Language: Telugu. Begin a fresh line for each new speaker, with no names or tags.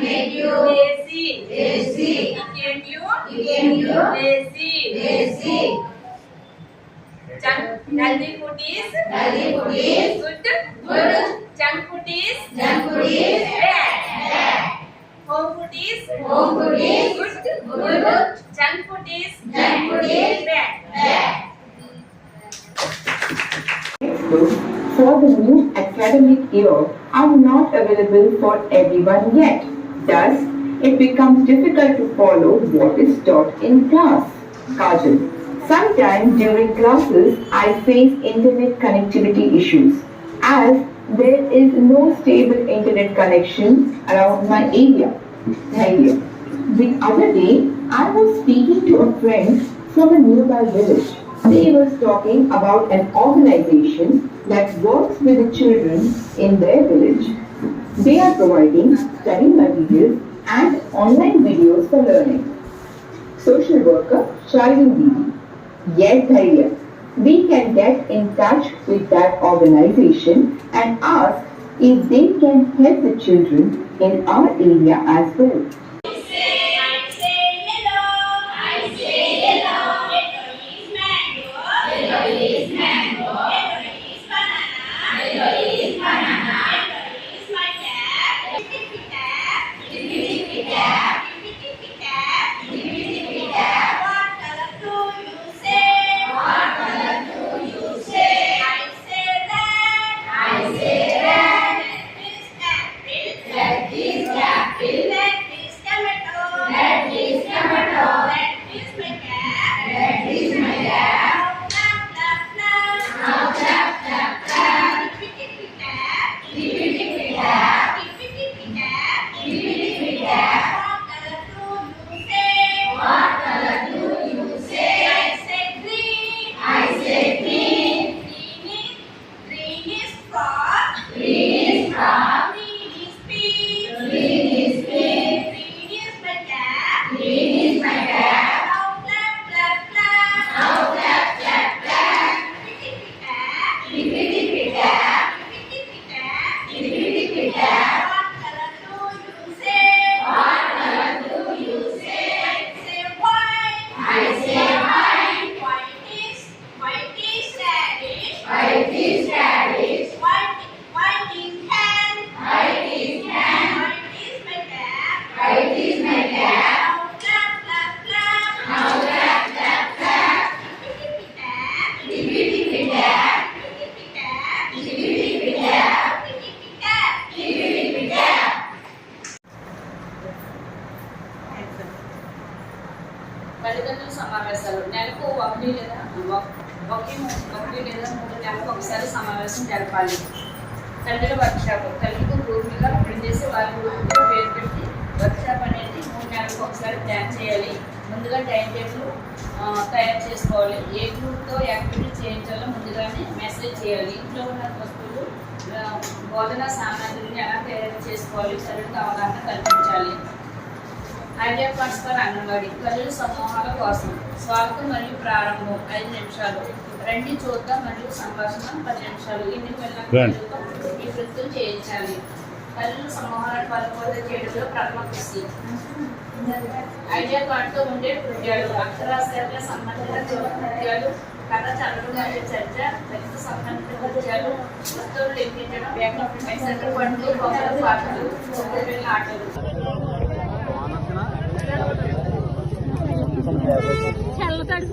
Lazy. Lazy. Healthy food is good. Junk food is bad. Home food is good. Junk food is bad.
Textbooks for the new academic year are not available for everyone yet. Thus, it becomes difficult to follow what is taught in class. Kajal. Sometimes during classes, I face internet connectivity issues as there is no stable internet connection around my area. Dhairya. The other day, I was speaking to a friend from a nearby village. They was talking about an organization that works with the children in their village. They are providing study materials and online videos for learning. Social worker Shalini Didi. Yes, Dhairya. We can get in touch with that organization and ask if they can help the children in our area as well.
తల్లిదండ్రుల సమావేశాలు నెలకు ఒకటి లేదా 3 నెలలకు ఒకసారి సమావేశం జరపాలి. తల్లుల వర్క్షాప్ తల్లికి గ్రూపులుగా పనిచేసి వారి గ్రూపులో పేరు పెట్టి వర్క్షాప్ అనేది 3 నెలలకు ఒకసారి ప్లాన్ చేయాలి. ముందుగా టైం టేబుల్ తయారు చేసుకోవాలి. ఏ గ్రూప్తో యాక్టివిటీ చేయించాలో ముందుగానే మెసేజ్ చేయాలి. ఇంట్లో ఉన్న వస్తువులు బోధనా సామాగ్రిని ఎలా తయారు చేసుకోవాలి తల్లులకు అవగాహన కల్పించాలి. ఐడియా ఫండ్స్ ఫర్ అంగన్వాడీ తల్లుల సమూహాల కోసం స్వాగతం మరియు ప్రారంభం 5 నిమిషాలు, రండి చూద్దాం మరియు సంభాషణ 10 నిమిషాలు. ఇంటికి వెళ్ళిన ఈ వృత్తులు చేయించాలి. తల్లుల సమూహాలను బలోపేతం చేయడంలో ప్రథమ కృషి. ఐడియా కార్డుతో ఉండే నృత్యాలు అక్షరాస్యాలకు సంబంధించిన నృత్యాలు, కథ చదవడం మరియు చర్చ, వ్యక్తి సంబంధిత నృత్యాలు, వస్తువులు లెక్కించడం, ఎక్సెట్రా పండ్లు, పొగలు, పాటలు, పిల్లల ఆటలు. చల్లతాడు